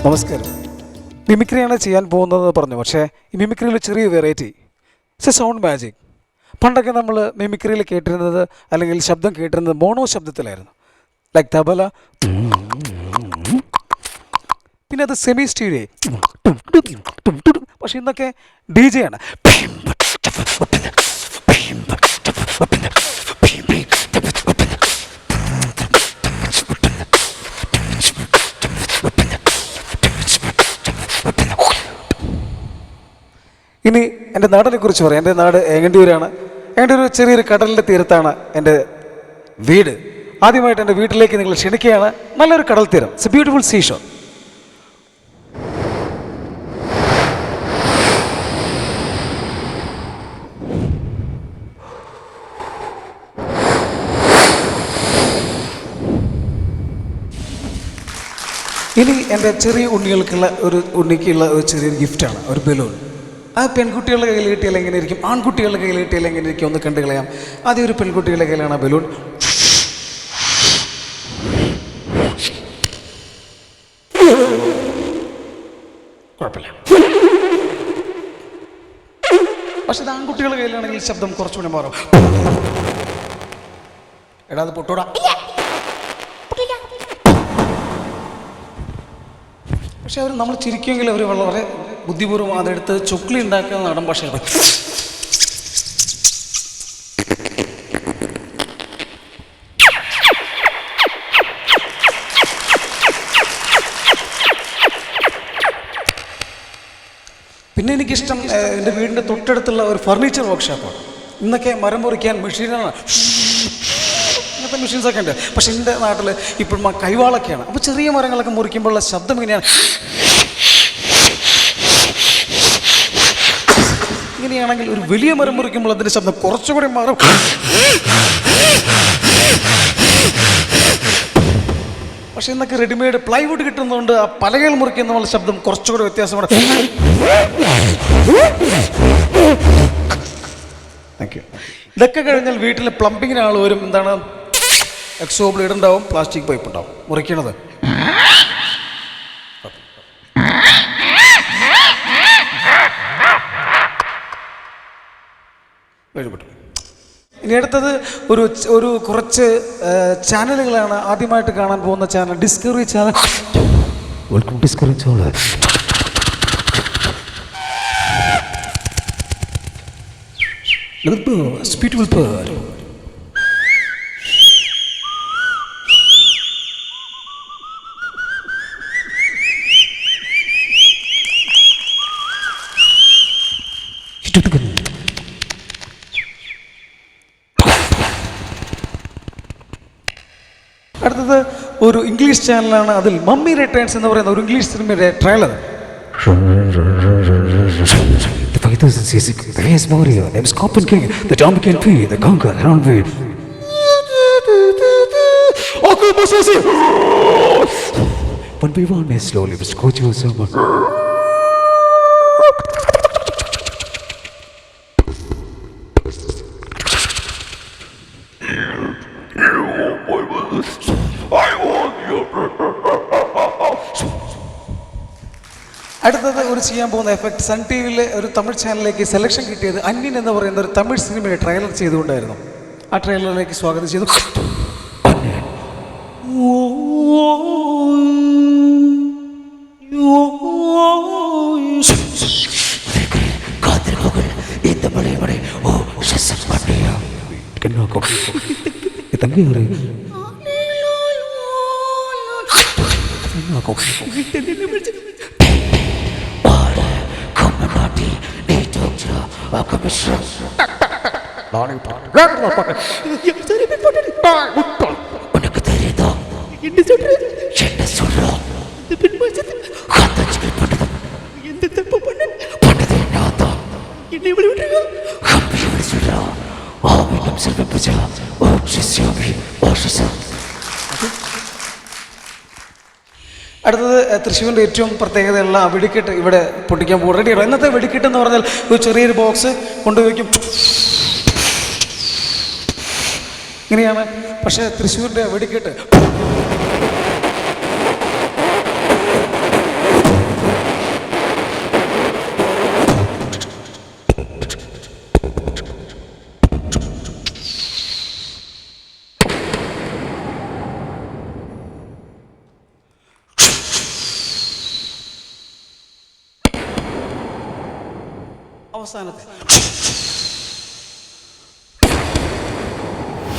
നമസ്കാരം. മിമിക്രിയാണ് ചെയ്യാൻ പോകുന്നതെന്ന് പറഞ്ഞു. പക്ഷേ ഈ മിമിക്രിയിൽ ചെറിയ വെറൈറ്റി, സൗണ്ട് മാജിക്. പണ്ടൊക്കെ നമ്മൾ മിമിക്രിയിൽ കേട്ടിരുന്നത് അല്ലെങ്കിൽ ശബ്ദം കേട്ടിരുന്നത് മോണോ ശബ്ദത്തിലായിരുന്നു, ലൈക്ക് തബല. പിന്നെ അത് സെമി സ്റ്റീരിയോ. പക്ഷെ ഇന്നൊക്കെ DJ ആണ്. ഇനി എൻ്റെ നാടിനെ കുറിച്ച് പറയാം. എൻ്റെ നാട് ഏങ്ങണ്ടിയൂരാണ്. ഏങ്ങണ്ടിയൂർ ചെറിയൊരു കടലിൻ്റെ തീരത്താണ് എൻ്റെ വീട്. ആദ്യമായിട്ട് എൻ്റെ വീട്ടിലേക്ക് നിങ്ങൾ ക്ഷണിക്കുകയാണ്. നല്ലൊരു കടൽ തീരം. It's a beautiful seashore. ഇനി എൻ്റെ ചെറിയ ഉണ്ണിക്കുള്ള ഒരു ചെറിയൊരു ഗിഫ്റ്റാണ്, ഒരു ബലൂൺ. ആ പെൺകുട്ടികളുടെ കയ്യിൽ കിട്ടിയാൽ എങ്ങനെ ഇരിക്കും, ആൺകുട്ടികളുടെ കയ്യിൽ കിട്ടിയാൽ എങ്ങനെ ഇരിക്കും ഒന്ന് കണ്ടു കളയാം. ആദ്യം ഒരു പെൺകുട്ടികളുടെ കയ്യിലാണ് ആ ബലൂൺ. കുഴപ്പമില്ല. പക്ഷെ ഇത് ആൺകുട്ടികളുടെ കയ്യിലാണെങ്കിൽ ശബ്ദം കുറച്ചുകൂടി മാറും. എടാ അത് പൊട്ടോടാ. പക്ഷെ അവർ നമ്മൾ ചിരിക്കുമെങ്കിൽ അവർ വളരെ ബുദ്ധിപൂർവ്വം അതെടുത്ത് ചൊക്ലി ഉണ്ടാക്കുന്ന നടൻ ഭാഷയാണ്. പിന്നെ എനിക്കിഷ്ടം എൻ്റെ വീടിൻ്റെ തൊട്ടടുത്തുള്ള ഒരു ഫർണിച്ചർ വർക്ക്ഷോപ്പാണ്. ഇന്നൊക്കെ മരം മുറിക്കാൻ മെഷീനാണ്, അങ്ങനത്തെ മെഷീൻസൊക്കെ ഉണ്ട്. പക്ഷെ എൻ്റെ നാട്ടിൽ ഇപ്പോഴും കൈവാളൊക്കെയാണ്. അപ്പോൾ ചെറിയ മരങ്ങളൊക്കെ മുറിക്കുമ്പോഴുള്ള ശബ്ദം ഇങ്ങനെയാണ്. ഇങ്ങനെയാണെങ്കിൽ ഒരു വലിയ മരം മുറിക്കുമ്പോൾ അതിൻ്റെ ശബ്ദം കുറച്ചുകൂടി മാറും. പക്ഷെ ഇന്നൊക്കെ റെഡിമെയ്ഡ് പ്ലൈവുഡ് കിട്ടുന്നതുകൊണ്ട് ആ പലകകൾ മുറിക്കുന്ന ശബ്ദം കുറച്ചുകൂടി വ്യത്യാസമാണ്. Thank you. ഇതൊക്കെ കഴിഞ്ഞാൽ വീട്ടിൽ പ്ലംബിങ്ങിന് ആൾ വരും. എന്താണ്, എക്സോ ബ്ലേഡ് ഉണ്ടാവും, പ്ലാസ്റ്റിക് പൈപ്പ് ഉണ്ടാവും മുറിക്കണത്. ഇനി അടുത്തത് ഒരു കുറച്ച് ചാനലുകളാണ്. ആദ്യമായിട്ട് കാണാൻ പോകുന്ന channel discovery channel. Welcome discovery channel. Beautiful bird. അടുത്തത് ഒരു ഇംഗ്ലീഷ് ചാനലാണ്. അതിൽ മമ്മി റിട്ടേൺസ് എന്ന് പറയുന്ന ഒരു ഇംഗ്ലീഷ് സിനിമയുടെ trailer. The 5000cc, the race warrior, the Scorpion King, the Dominican P, the Conqueror, the Runway. One by one, may slowly escort you someone. അടുത്തത് ഒരു ചെയ്യാൻ പോകുന്ന എഫക്റ്റ്, സൺ ടി വിയിലെ ഒരു തമിഴ് ചാനലിലേക്ക് സെലക്ഷൻ കിട്ടിയത് അന്യൻ എന്ന് പറയുന്ന ഒരു തമിഴ് സിനിമയുടെ ട്രെയിലർ ചെയ്തുകൊണ്ടായിരുന്നു. ആ ട്രെയിലറിലേക്ക് സ്വാഗതം ചെയ്തു. അടുത്തത് തൃശ്ശൂരിൻ്റെ ഏറ്റവും പ്രത്യേകതയുള്ള വെടിക്കെട്ട് ഇവിടെ പൊട്ടിക്കാൻ പോകും. റെഡിയാണോ? ഇന്നത്തെ വെടിക്കെട്ട് എന്ന് പറഞ്ഞാൽ ഒരു ചെറിയൊരു ബോക്സ് കൊണ്ടുവയ്ക്കും, ഇങ്ങനെയാണ്. പക്ഷേ തൃശ്ശൂരിൻ്റെ വെടിക്കെട്ട് അവസാനത്തെ